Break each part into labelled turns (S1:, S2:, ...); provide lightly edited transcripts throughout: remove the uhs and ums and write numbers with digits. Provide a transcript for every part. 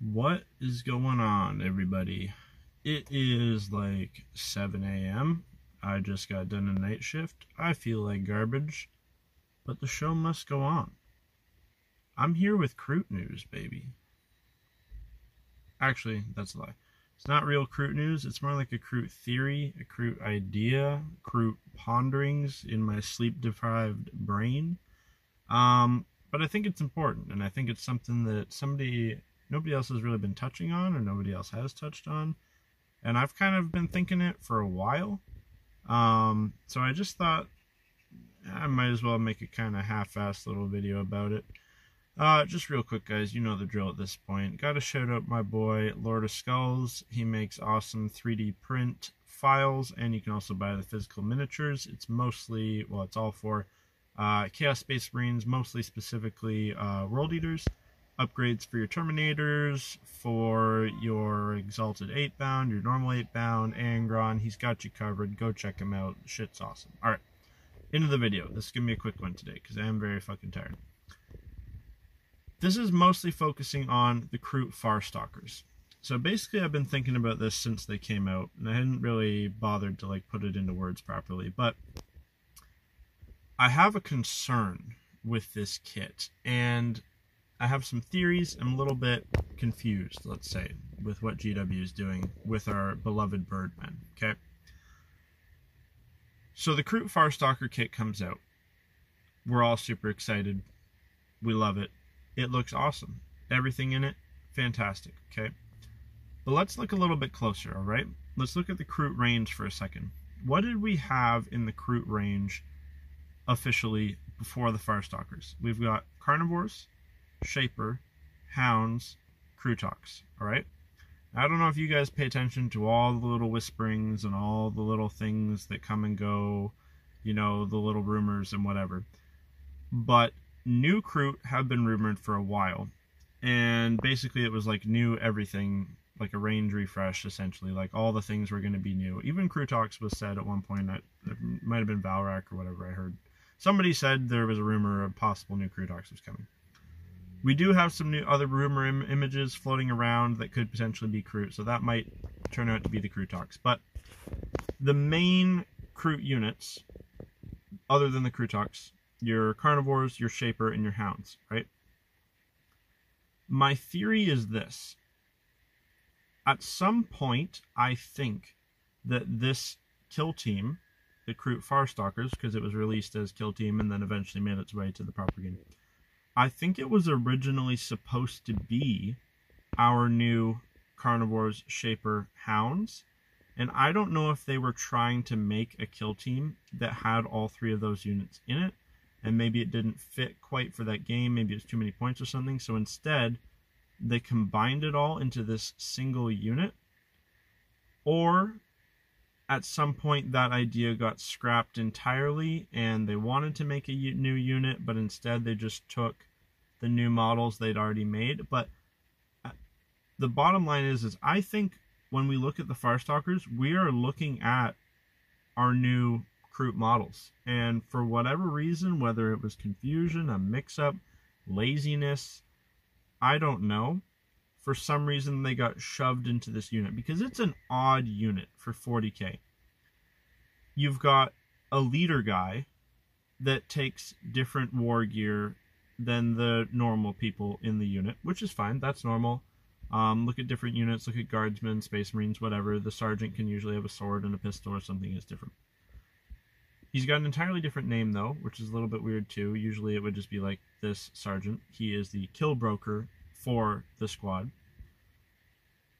S1: What is going on, everybody? It is like 7 a.m. I just got done a night shift. I feel like garbage, but the show must go on. I'm here with Kroot news, baby. Actually, that's a lie. It's not real Kroot news. It's more like a Kroot theory, a Kroot idea, Kroot ponderings in my sleep-deprived brain. But I think it's important, and I think it's something that nobody else has really been touching on, or nobody else has touched on, and I've kind of been thinking it for a while. So I just thought I might as well make a kind of half-assed little video about it. Just real quick, guys, you know the drill at this point. Gotta shout out my boy, Lord of Skulls. He makes awesome 3D print files, and you can also buy the physical miniatures. It's mostly, well, it's all for Chaos Space Marines, mostly specifically World Eaters. Upgrades for your Terminators, for your Exalted 8-bound, your normal 8-bound, Angron. He's got you covered. Go check him out. Shit's awesome. Alright, into the video. This is going to be a quick one today, because I am very fucking tired. This is mostly focusing on the Kroot Farstalkers. So basically I've been thinking about this since they came out, and I hadn't really bothered to like put it into words properly, but I have a concern with this kit, and I have some theories. I'm a little bit confused, let's say, with what GW is doing with our beloved Birdmen, okay? So the Kroot Farstalker kit comes out. We're all super excited. We love it. It looks awesome. Everything in it, fantastic, okay? But let's look a little bit closer, all right? Let's look at the Kroot range for a second. What did we have in the Kroot range officially before the Farstalkers? We've got Carnivores, Shaper, Hounds, Krootoks, alright? I don't know if you guys pay attention to all the little whisperings and all the little things that come and go, you know, the little rumors and whatever. But new Kroot have been rumored for a while, and basically it was like new everything, like a range refresh, essentially. Like all the things were going to be new. Even Krootoks was said at one point, that it might have been Valrak or whatever I heard. Somebody said there was a rumor of possible new Krootoks was coming. We do have some new other rumor images floating around that could potentially be Kroot, so that might turn out to be the Krootoks. But the main Kroot units, other than the Krootoks, your Carnivores, your Shaper, and your Hounds, right? My theory is this. At some point, I think that this kill team, the Kroot Farstalkers, because it was released as kill team and then eventually made its way to the proper game, I think it was originally supposed to be our new Carnivores, Shaper, Hounds, and I don't know if they were trying to make a kill team that had all three of those units in it, and maybe it didn't fit quite for that game, maybe it was too many points or something, so instead they combined it all into this single unit, or at some point that idea got scrapped entirely and they wanted to make a new unit, but instead they just took the new models they'd already made. But the bottom line is I think when we look at the Farstalkers, we are looking at our new Kroot models, and for whatever reason, whether it was confusion, a mix-up, laziness, I don't know, for some reason they got shoved into this unit, because it's an odd unit for 40k. You've got a leader guy that takes different war gear than the normal people in the unit, which is fine, that's normal. Look at different units, look at Guardsmen, Space Marines, whatever. The Sergeant can usually have a sword and a pistol or something is different. He's got an entirely different name, though, which is a little bit weird, too. Usually it would just be like this Sergeant. He is the kill broker for the squad.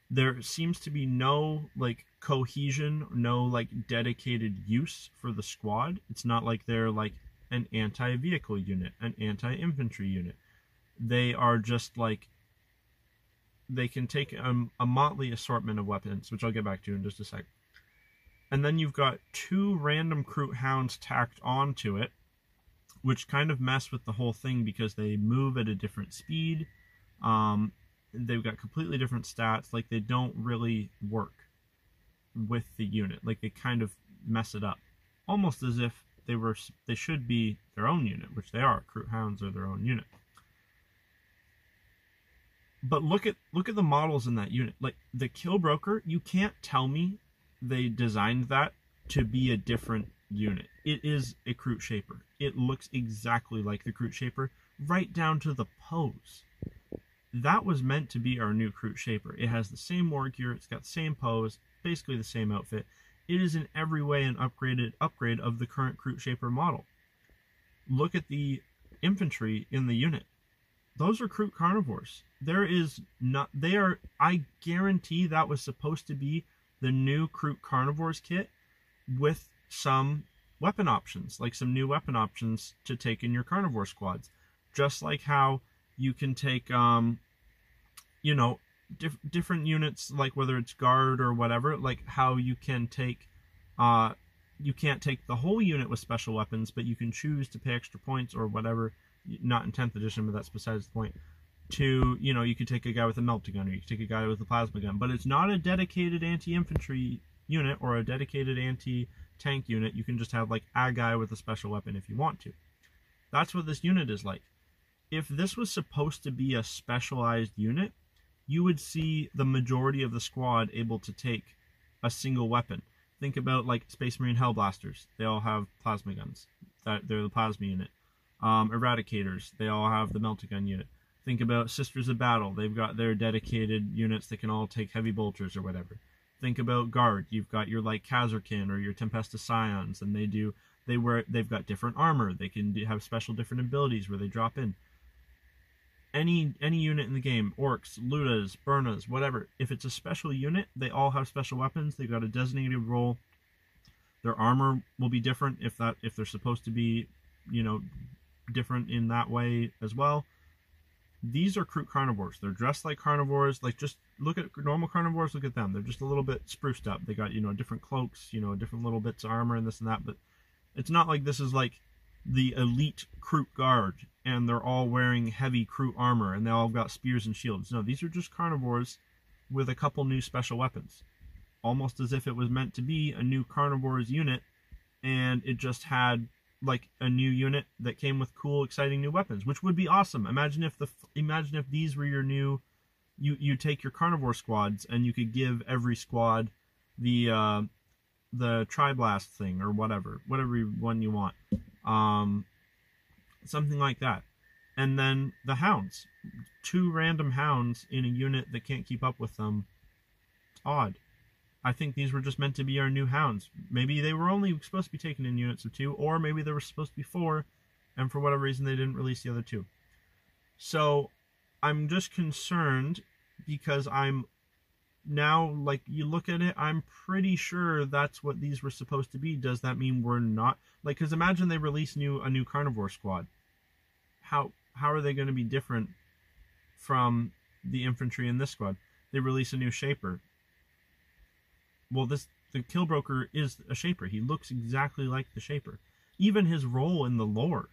S1: There seems to be no, like, cohesion, no, like, dedicated use for the squad. It's not like they're, like, an anti-vehicle unit, an anti-infantry unit. They are just, like, they can take a motley assortment of weapons, which I'll get back to in just a sec. And then you've got two random Kroot Hounds tacked onto it, which kind of mess with the whole thing because they move at a different speed. They've got completely different stats. Like, they don't really work with the unit. Like, they kind of mess it up. Almost as if they should be their own unit, which they are. Kroot Hounds are their own unit. But look at the models in that unit. Like the Kill Broker, you can't tell me they designed that to be a different unit. It is a Kroot Shaper. It looks exactly like the Kroot Shaper, right down to the pose. That was meant to be our new Kroot Shaper. It has the same war gear, it's got the same pose, basically the same outfit. It is in every way an upgrade of the current Kroot Shaper model. Look at the infantry in the unit. Those are Kroot carnivores. There is not, they are, I guarantee that was supposed to be the new Kroot carnivores kit with some weapon options, like some new weapon options to take in your carnivore squads. Just like how you can take, you know, different units, like whether it's guard or whatever, like how you can take, you can't take the whole unit with special weapons, but you can choose to pay extra points or whatever, not in 10th edition, but that's besides the point, to, you know, you could take a guy with a melting gun, or you could take a guy with a plasma gun, but it's not a dedicated anti-infantry unit or a dedicated anti-tank unit. You can just have like a guy with a special weapon if you want to. That's what this unit is like. If this was supposed to be a specialized unit, you would see the majority of the squad able to take a single weapon. Think about like Space Marine Hellblasters. They all have plasma guns. They're the plasma unit. Eradicators, they all have the melting gun unit. Think about Sisters of Battle. They've got their dedicated units that can all take heavy bolters or whatever. Think about Guard. You've got your like Kazarkin or your Tempesta Scions, and they've got different armor. They can have special different abilities where they drop in. Any unit in the game, Orcs, Ludas, Burnas, whatever, if it's a special unit, they all have special weapons. They've got a designated role. Their armor will be different if they're supposed to be, you know, different in that way as well. These are Kroot carnivores. They're dressed like carnivores. Like, just look at normal carnivores. Look at them. They're just a little bit spruced up. They got, you know, different cloaks, you know, different little bits of armor and this and that. But it's not like this is like the elite Kroot guard and they're all wearing heavy Kroot armor and they all got spears and shields. No, these are just carnivores with a couple new special weapons. Almost as if it was meant to be a new carnivores unit, and it just had like a new unit that came with cool, exciting new weapons, which would be awesome. Imagine if these were your new, you take your carnivore squads and you could give every squad the Triblast thing or whatever one you want, something like that. And then the hounds, 2 random hounds in a unit that can't keep up with them. It's odd. I think these were just meant to be our new hounds. Maybe they were only supposed to be taken in units of 2, or maybe there were supposed to be 4, and for whatever reason they didn't release the other 2. So I'm just concerned because I'm now, like, you look at it, I'm pretty sure that's what these were supposed to be. Does that mean we're not? Like, because imagine they release a new carnivore squad. How are they going to be different from the infantry in this squad? They release a new Shaper. Well, the Kill Broker is a Shaper. He looks exactly like the Shaper. Even his role in the lore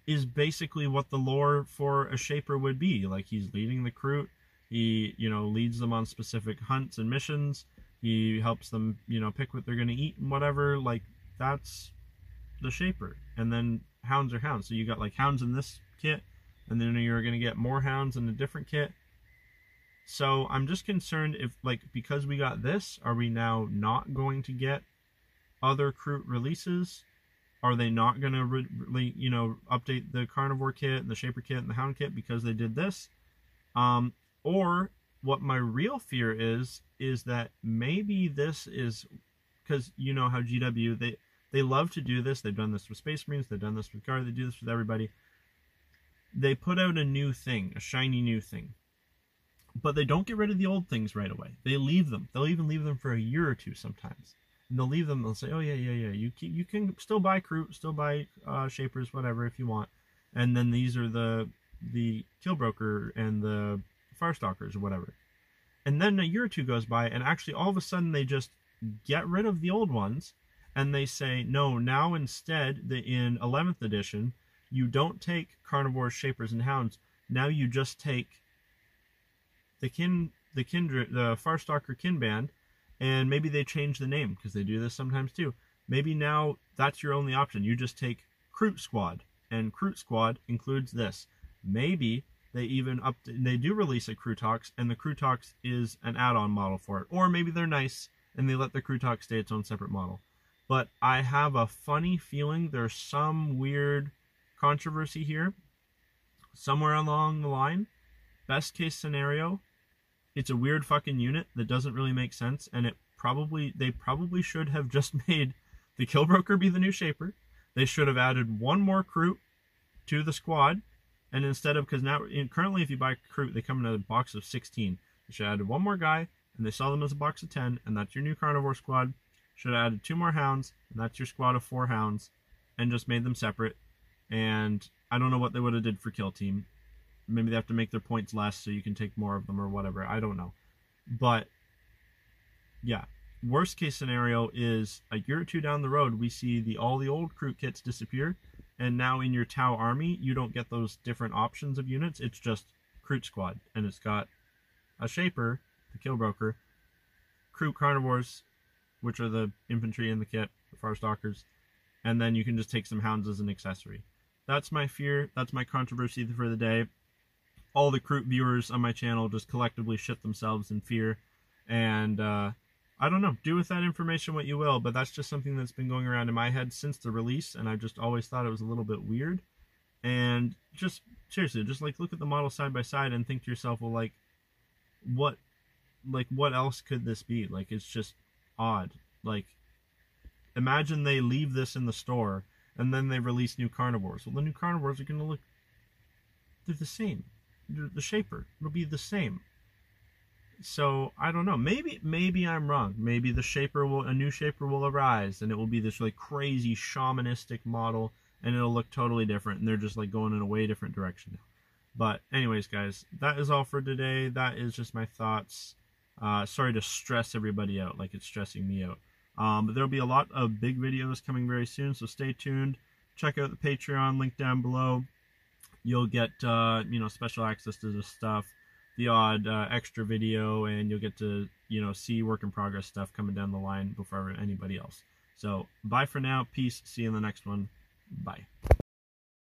S1: is basically what the lore for a Shaper would be. Like, he's leading the Kroot. He, you know, leads them on specific hunts and missions. He helps them, you know, pick what they're going to eat and whatever. Like, that's the Shaper. And then hounds are hounds. So you got, like, hounds in this kit, and then you're going to get more hounds in a different kit. So I'm just concerned if, like, because we got this, are we now not going to get other Kroot releases? Are they not going to, you know, update the Carnivore kit, and the Shaper kit, and the Hound kit because they did this? Or what my real fear is that maybe this is, because you know how GW, they love to do this. They've done this with Space Marines. They've done this with Guard. They do this with everybody. They put out a new thing, a shiny new thing. But they don't get rid of the old things right away. They leave them. They'll even leave them for a year or 2 sometimes. And they'll leave them. They'll say, oh, yeah. You can still buy Kroot, still buy Shapers, whatever, if you want. And then these are the Kill Broker and the Farstalkers or whatever. And then a year or 2 goes by, and actually all of a sudden they just get rid of the old ones. And they say, no, now instead, in 11th edition, you don't take Carnivores, Shapers, and Hounds. Now you just take the Farstalker kin band, and maybe they change the name because they do this sometimes too. Maybe now that's your only option. You just take Kroot Squad, and Kroot Squad includes this. Maybe They they do release a Krootox, and the Krootox is an add-on model for it. Or maybe they're nice and they let the Krootox stay its own separate model. But I have a funny feeling there's some weird controversy here somewhere along the line. Best case scenario, it's a weird fucking unit that doesn't really make sense, and they probably should have just made the Killbroker be the new Shaper. They should have added one more Kroot to the squad, and instead of, because now currently if you buy Kroot, they come in a box of 16. They should have added one more guy, and they sell them as a box of 10, and that's your new Carnivore squad. Should have added 2 more Hounds, and that's your squad of 4 Hounds, and just made them separate. And I don't know what they would have did for Kill Team. Maybe they have to make their points less so you can take more of them or whatever. I don't know. But, yeah. Worst case scenario is a year or 2 down the road, we see all the old Kroot kits disappear, and now in your Tau army, you don't get those different options of units. It's just Kroot squad, and it's got a Shaper, the Killbroker, Kroot Carnivores, which are the infantry in the kit, the Farstalkers, and then you can just take some Hounds as an accessory. That's my fear. That's my controversy for the day. All the Kroot viewers on my channel just collectively shit themselves in fear, and I don't know, do with that information what you will, but that's just something that's been going around in my head since the release, and I just always thought it was a little bit weird. And just, seriously, just like look at the model side by side and think to yourself, well, like what else could this be? Like, it's just odd. Like, imagine they leave this in the store, and then they release new Carnivores. Well, the new Carnivores are going to look, they're the same. The Shaper, it'll be the same. So I don't know. Maybe I'm wrong. Maybe a new Shaper will arise, and it will be this like crazy shamanistic model, and it'll look totally different. And they're just like going in a way different direction now. But anyways, guys, that is all for today. That is just my thoughts. Sorry to stress everybody out like it's stressing me out. But there'll be a lot of big videos coming very soon, so stay tuned. Check out the Patreon link down below. You'll get special access to this stuff, the odd extra video, and you'll get to see work in progress stuff coming down the line before anybody else. So bye for now. Peace. See you in the next one. Bye.